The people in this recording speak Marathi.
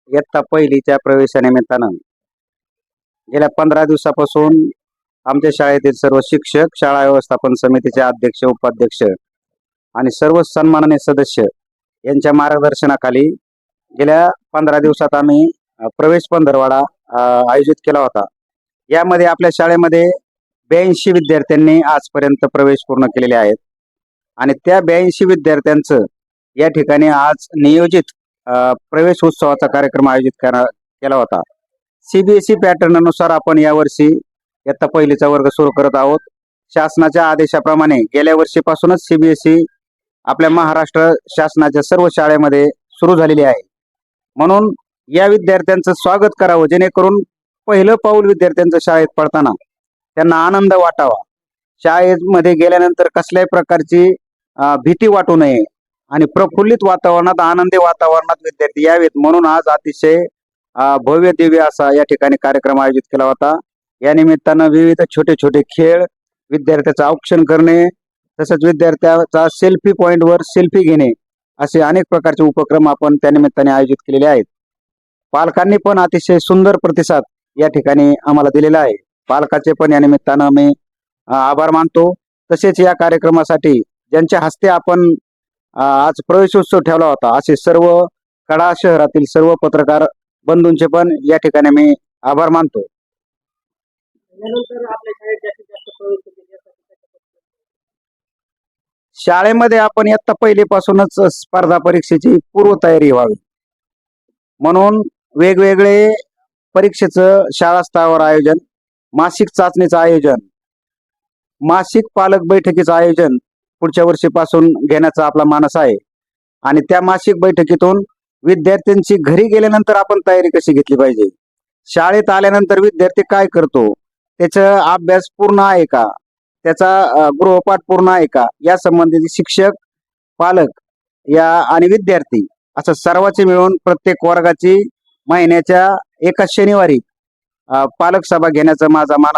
इयत्ता पहिलीच्या प्रवेशानिमित्तानं गेल्या 15 दिवसापासून आमच्या शाळेतील सर्व शिक्षक, शाळा व्यवस्थापन समितीचे अध्यक्ष, उपाध्यक्ष आणि सर्व सन्माननीय सदस्य यांच्या मार्गदर्शनाखाली गेल्या 15 दिवसात आम्ही प्रवेश पंधरवाडा आयोजित केला होता. यामध्ये आपल्या शाळेमध्ये 82 विद्यार्थ्यांनी आजपर्यंत प्रवेश पूर्ण केलेले आहेत आणि त्या 82 विद्यार्थ्यांचं या ठिकाणी आज नियोजित प्रवेश उत्सवाचा कार्यक्रम आयोजित केला होता. CBSE पॅटर्ननुसार आपण यावर्षी इयत्ता पहिलीचा वर्ग सुरू करत आहोत. शासनाच्या आदेशाप्रमाणे गेल्या वर्षीपासूनच CBSE आपल्या महाराष्ट्र शासनाच्या सर्व शाळेमध्ये सुरू झालेली आहे. म्हणून या विद्यार्थ्यांचं स्वागत करावं, जेणेकरून पहिलं पाऊल विद्यार्थ्यांचं शाळेत पडताना त्यांना आनंद वाटावा. शाळेमध्ये गेल्यानंतर कसल्याही प्रकारची भीती वाटू नये आणि प्रफुल्लित वातावरणात, आनंदी वातावरणात विद्यार्थी यावेत, म्हणून आज अतिशय भव्य दिव्य असा या ठिकाणी कार्यक्रम आयोजित केला होता. या निमित्तानं विविध छोटे छोटे खेळ, विद्यार्थ्याचं औक्षण करणे, तसंच विद्यार्थ्याचा सेल्फी पॉइंटवर सेल्फी घेणे, असे अनेक प्रकारचे उपक्रम आपण त्या निमित्ताने आयोजित केलेले आहेत. पालकांनी पण अतिशय सुंदर प्रतिसाद या ठिकाणी आम्हाला दिलेला आहे. पालकाचे पण या निमित्तानं मी आभार मानतो. तसेच या कार्यक्रमासाठी ज्यांच्या हस्ते आपण आज प्रवेशोत्सव ठेवला होता, असे सर्व कडा शहरातील सर्व पत्रकार बंधूंचे पण या ठिकाणी मी आभार मानतो. शाळेमध्ये आपण इयत्ता पहिलीपासूनच स्पर्धा परीक्षेची पूर्वतयारी व्हावी म्हणून वेगवेगळे परीक्षेचं शाळा स्तरावर आयोजन, मासिक चाचणीचं आयोजन, मासिक पालक बैठकीचं आयोजन पुढच्या वर्षीपासून घेण्याचा आपला मानस आहे. आणि त्या मासिक बैठकीतून विद्यार्थ्यांची घरी गेल्यानंतर आपण तयारी कशी घेतली पाहिजे, शाळेत आल्यानंतर विद्यार्थी काय करतो, त्याचा अभ्यास पूर्ण आहे का, त्याचा गृहपाठ पूर्ण आहे का, या संबंधीचे शिक्षक, पालक या आणि विद्यार्थी असं सर्वांचे मिळून प्रत्येक वर्गाची महिन्याच्या एका शनिवारी पालक सभा घेण्याचा माझा मानस